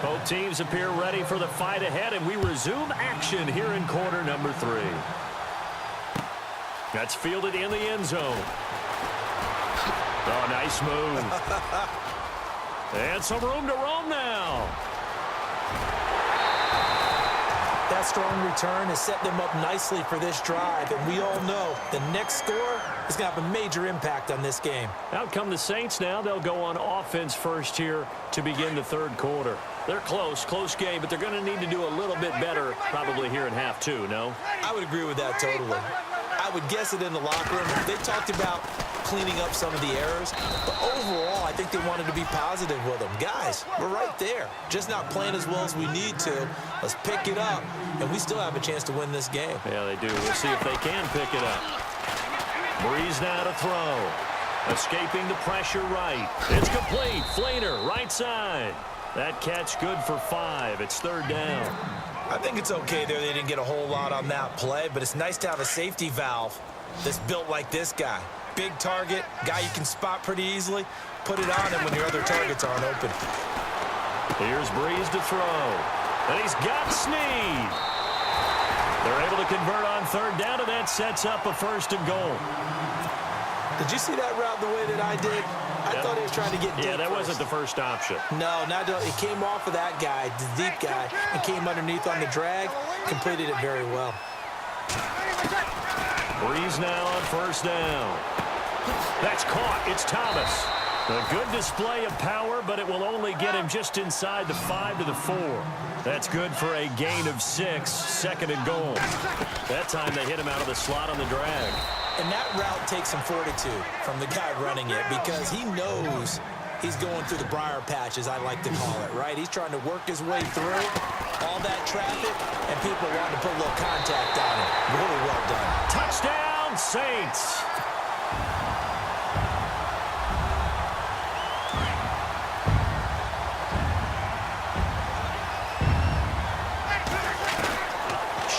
Both teams appear ready for the fight ahead, and we resume action here in quarter number 3. That's fielded in the end zone. Oh, nice move. And some room to roam now. That strong return has set them up nicely for this drive, and we all know the next score is going to have a major impact on this game. Out come the Saints now. They'll go on offense first here to begin the third quarter. They're close game, but they're going to need to do a little bit better probably here in half 2, no? I would agree with that totally. I would guess it in the locker room. They talked about cleaning up some of the errors, but overall, I think they wanted to be positive with them. Guys, we're right there. Just not playing as well as we need to. Let's pick it up, and we still have a chance to win this game. Yeah, they do. We'll see if they can pick it up. Breeze now to throw. Escaping the pressure right. It's complete. Flainer, right side. That catch good for 5. It's third down. I think it's okay there. They didn't get a whole lot on that play, but it's nice to have a safety valve that's built like this guy. Big target, guy you can spot pretty easily. Put it on him when your other targets aren't open. Here's Breeze to throw. And he's got Snead. They're able to convert on third down, and that sets up a 1st and goal. Did you see that route the way that I did? I thought he was trying to get deep. Yeah, that wasn't the first option. No, it came off of that guy, the deep guy, and came underneath on the drag. Completed it very well. Breeze now on 1st down. That's caught. It's Thomas. A good display of power, but it will only get him just inside the 5 to the 4. That's good for a gain of 6, 2nd and goal. That time they hit him out of the slot on the drag. And that route takes some fortitude from the guy running it because he knows he's going through the briar patch, as I like to call it, right? He's trying to work his way through all that traffic, and people want to put a little contact on it. Really well done. Touchdown, Saints.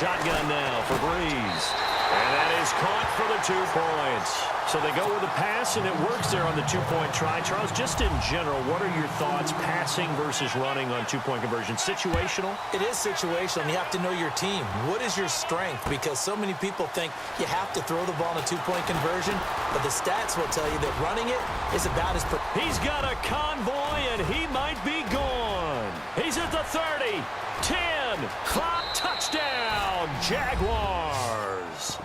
Shotgun now for Breeze. And that is caught for the 2 points. So they go with a pass, and it works there on the 2-point try. Charles, just in general, what are your thoughts passing versus running on 2-point conversion? Situational? It is situational. You have to know your team. What is your strength? Because so many people think you have to throw the ball in a 2-point conversion, but the stats will tell you that running it is about as... He's got a convoy, and he might be gone. He's at the 30, 10, 5, touchdown, Jaguars.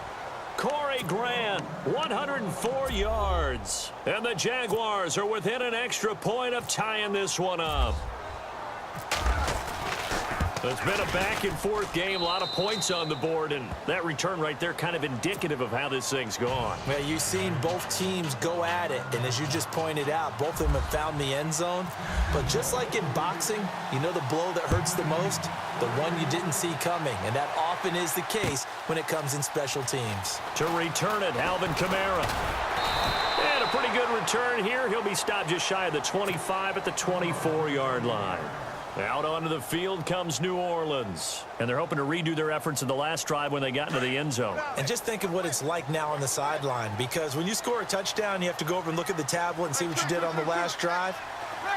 Corey Grant, 104 yards. And the Jaguars are within an extra point of tying this one up. It's been a back-and-forth game, a lot of points on the board, and that return right there kind of indicative of how this thing's gone. Well, you've seen both teams go at it, and as you just pointed out, both of them have found the end zone. But just like in boxing, you know the blow that hurts the most? The one you didn't see coming, and that often is the case when it comes in special teams. To return it, Alvin Kamara. And a pretty good return here. He'll be stopped just shy of the 25 at the 24-yard line. Out onto the field comes New Orleans. And they're hoping to redo their efforts in the last drive when they got into the end zone. And just think of what it's like now on the sideline, because when you score a touchdown, you have to go over and look at the tablet and see what you did on the last drive.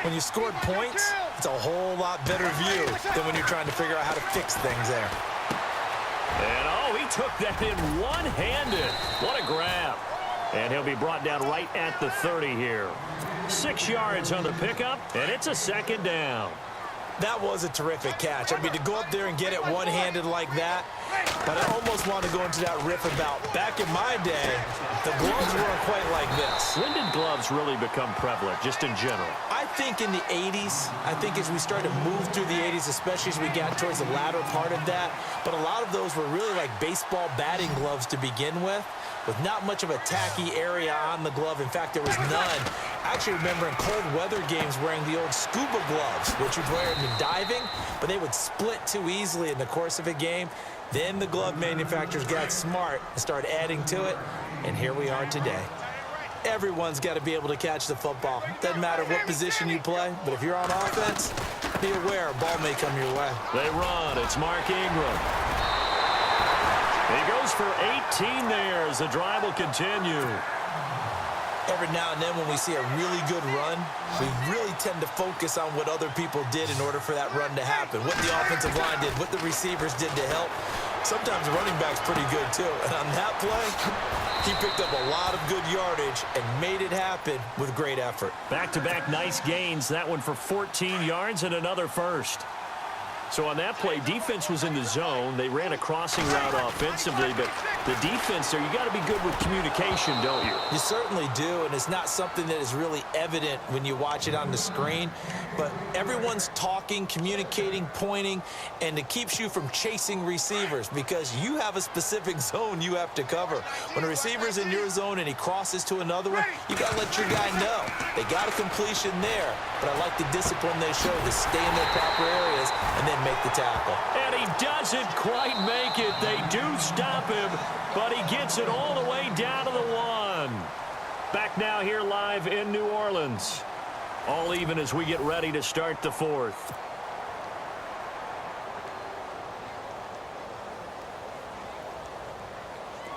When you scored points, it's a whole lot better view than when you're trying to figure out how to fix things there. And, oh, he took that in one-handed. What a grab. And he'll be brought down right at the 30 here. 6 yards on the pickup, and it's a 2nd down. That was a terrific catch. I mean, to go up there and get it one-handed like that, but I almost want to go into that riff about back in my day, the gloves weren't quite like this. When did gloves really become prevalent, just in general? I think in the 80s. I think as we started to move through the 80s, especially as we got towards the latter part of that. But a lot of those were really like baseball batting gloves to begin with not much of a tacky area on the glove. In fact, there was none. I actually remember in cold weather games wearing the old scuba gloves, which would wear in diving, but they would split too easily in the course of a game. Then the glove manufacturers got smart and started adding to it, and here we are today. Everyone's got to be able to catch the football. Doesn't matter what position you play, but if you're on offense, be aware a ball may come your way. They run. It's Mark Ingram. He goes for 18 there as the drive will continue. Every now and then when we see a really good run, we really tend to focus on what other people did in order for that run to happen, what the offensive line did, what the receivers did to help. Sometimes the running back's pretty good too. And on that play, he picked up a lot of good yardage and made it happen with great effort. Back-to-back nice gains. That one for 14 yards and another first. So on that play, defense was in the zone. They ran a crossing route offensively, but the defense there, you got to be good with communication, don't you? You certainly do, and it's not something that is really evident when you watch it on the screen, but everyone's talking, communicating, pointing, and it keeps you from chasing receivers because you have a specific zone you have to cover. When a receiver's in your zone and he crosses to another one, you got to let your guy know. They got a completion there, but I like the discipline they show to stay in their proper areas and then make the tackle. And he doesn't quite make it. They do stop him, but he gets it all the way down to the 1. Back now here live in New Orleans. All even as we get ready to start the 4th.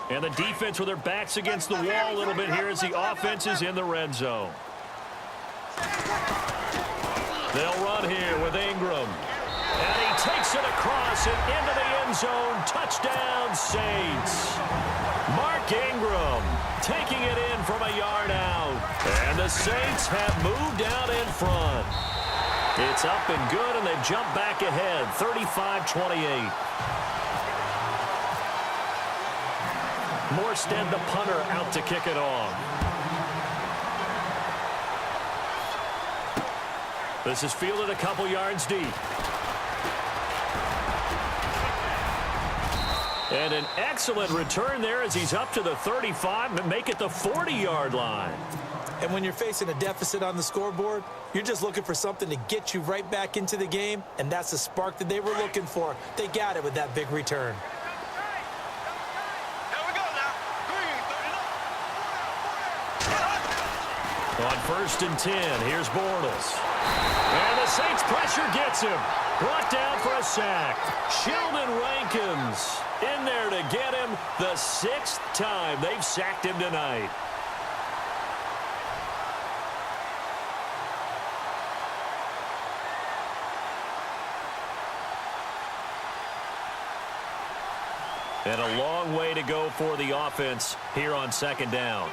And the defense with their backs against the wall a little bit here as the offense is in the red zone. They'll run here with Ingram. And he takes it across and into the end zone. Touchdown, Saints. Mark Ingram taking it in from a yard out. And the Saints have moved out in front. It's up and good, and they jump back ahead, 35-28. Morstead, the punter, out to kick it off. This is fielded a couple yards deep. And an excellent return there as he's up to the 35 and make it the 40-yard line. And when you're facing a deficit on the scoreboard, you're just looking for something to get you right back into the game, and that's the spark that they were looking for. They got it with that big return. On 1st and 10, here's Bortles. And the Saints pressure gets him. Brought down for a sack. Sheldon Rankins in there to get him the 6th time they've sacked him tonight. And a long way to go for the offense here on 2nd down.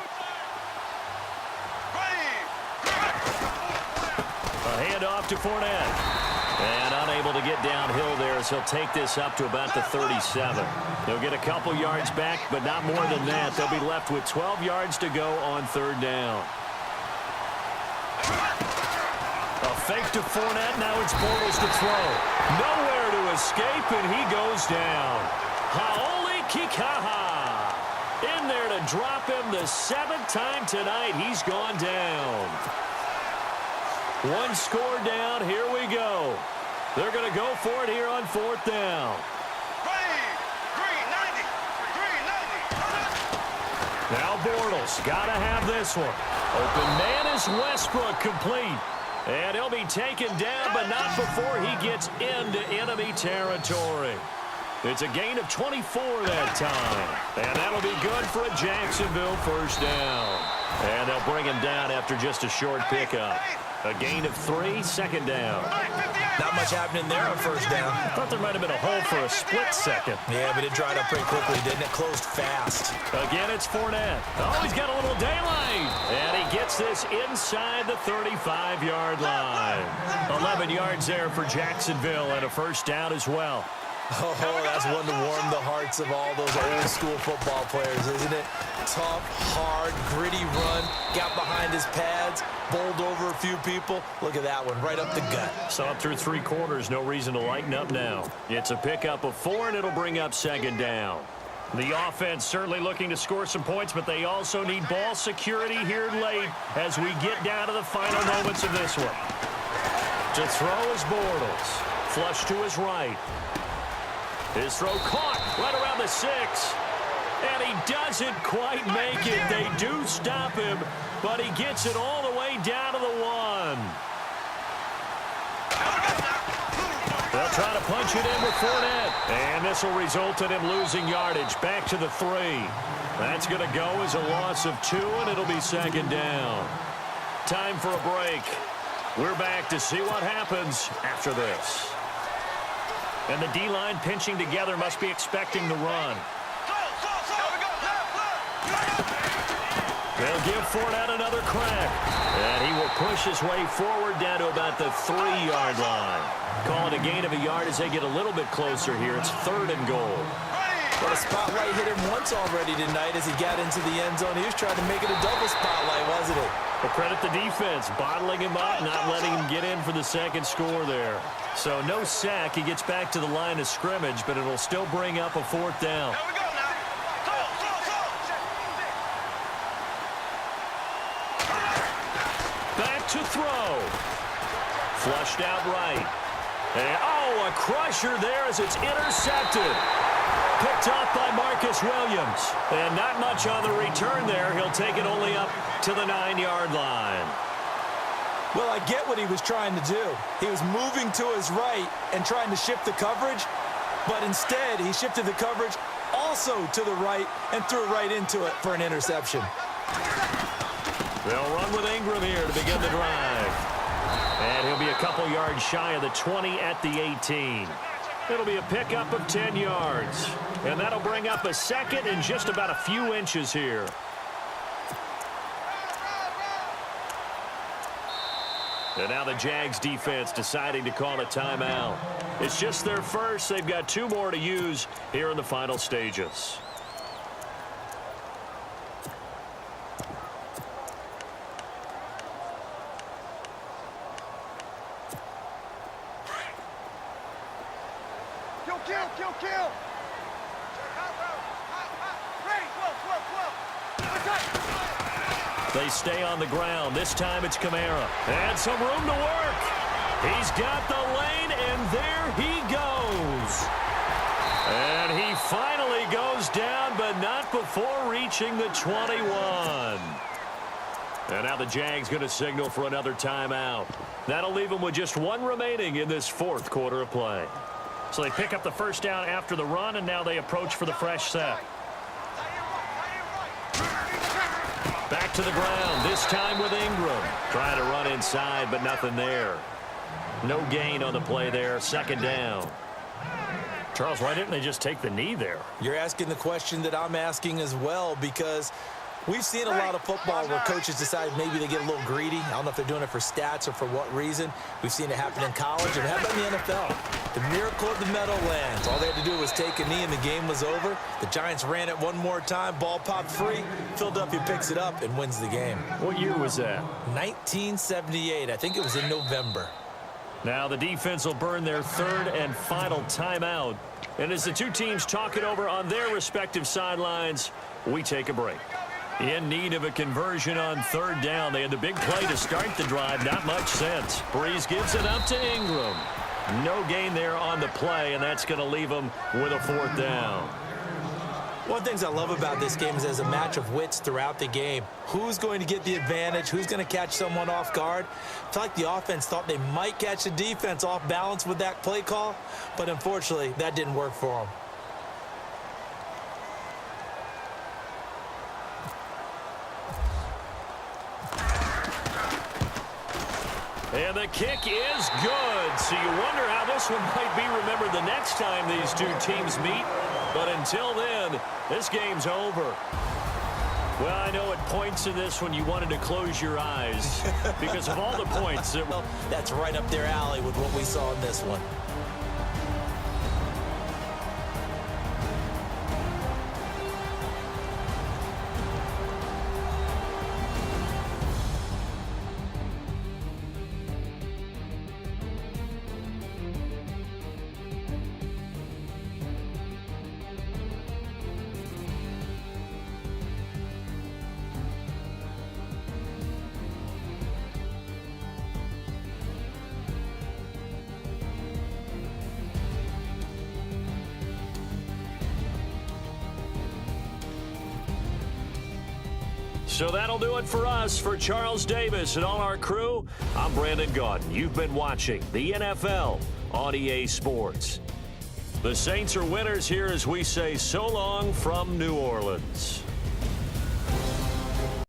A handoff to Fournette. And unable to get downhill there as he'll take this up to about the 37. They'll get a couple yards back, but not more than that. They'll be left with 12 yards to go on 3rd down. A fake to Fournette. Now it's Bortles to throw. Nowhere to escape, and he goes down. Haoli Kikaha in there to drop him the 7th time tonight. He's gone down. One score down. Here we go. They're going to go for it here on 4th down. Now Bortles got to have this one. Open man is Westbrook, complete. And he'll be taken down, but not before he gets into enemy territory. It's a gain of 24 that time. And that'll be good for a Jacksonville 1st down. And they'll bring him down after just a short pickup. A gain of 3, 2nd down. Not much happening there on 1st down. I thought there might have been a hole for a split second. Yeah, but it dried up pretty quickly, didn't it? Closed fast. Again, it's Fournette. Oh, he's got a little daylight. And he gets this inside the 35-yard line. 11 yards there for Jacksonville and a 1st down as well. Oh, that's one to warm the hearts of all those old-school football players, isn't it? Tough, hard, gritty run. Got behind his pads, bowled over a few people. Look at that one, right up the gut. Saw it through 3 quarters. No reason to lighten up now. It's a pickup of 4, and it'll bring up 2nd down. The offense certainly looking to score some points, but they also need ball security here late as we get down to the final moments of this one. To throw is Bortles. Flush to his right. His throw caught right around the 6. And he doesn't quite make it. They do stop him, but he gets it all the way down to the 1. They'll try to punch it in with Fournette. And this will result in him losing yardage. Back to the 3. That's going to go as a loss of 2, and it'll be second down. Time for a break. We're back to see what happens after this. And the D-line pinching together must be expecting the run. They'll give Fournette another crack. And he will push his way forward down to about the 3-yard line. Call it a gain of a yard as they get a little bit closer here. It's 3rd and goal. But a spotlight hit him once already tonight as he got into the end zone. He was trying to make it a double spotlight, wasn't he? Well, credit the defense, bottling him up, not letting him get in for the second score there. So no sack. He gets back to the line of scrimmage, but it'll still bring up a 4th down. Back to throw. Flushed out right. And, a crusher there as it's intercepted. Picked off by Marcus Williams. And not much on the return there. He'll take it only up to the 9-yard line. Well, I get what he was trying to do. He was moving to his right and trying to shift the coverage, but instead he shifted the coverage also to the right and threw right into it for an interception. They'll run with Ingram here to begin the drive. And he'll be a couple yards shy of the 20 at the 18. It'll be a pickup of 10 yards. And that'll bring up a second and just about a few inches here. And now the Jags defense deciding to call a timeout. It's just their first. They've got 2 more to use here in the final stages. Kill. They stay on the ground. This time it's Kamara. And some room to work. He's got the lane, and there he goes. And he finally goes down, but not before reaching the 21. And now the Jags going to signal for another timeout. That'll leave them with just 1 remaining in this 4th quarter of play. So they pick up the first down after the run, and now they approach for the fresh set. Back to the ground, this time with Ingram. Trying to run inside, but nothing there. No gain on the play there, 2nd down. Charles, why didn't they just take the knee there? You're asking the question that I'm asking as well, because we've seen a lot of football where coaches decide maybe they get a little greedy. I don't know if they're doing it for stats or for what reason. We've seen it happen in college, and how about in the NFL? The miracle of the Meadowlands. All they had to do was take a knee, and the game was over. The Giants ran it one more time. Ball popped free. Philadelphia picks it up and wins the game. What year was that? 1978. I think it was in November. Now the defense will burn their 3rd and final timeout. And as the 2 teams talk it over on their respective sidelines, we take a break. In need of a conversion on 3rd down. They had the big play to start the drive. Not much sense. Breeze gives it up to Ingram. No gain there on the play, and that's going to leave them with a 4th down. One of the things I love about this game is there's a match of wits throughout the game. Who's going to get the advantage? Who's going to catch someone off guard? I feel like the offense thought they might catch the defense off balance with that play call, but unfortunately, that didn't work for them. And the kick is good. So you wonder how this one might be remembered the next time these 2 teams meet. But until then, this game's over. Well, I know at points in this one you wanted to close your eyes because of all the points. Well, that's right up their alley with what we saw in this one. So that'll do it for us. For Charles Davis and all our crew, I'm Brandon Gaudin. You've been watching the NFL on EA Sports. The Saints are winners here as we say so long from New Orleans.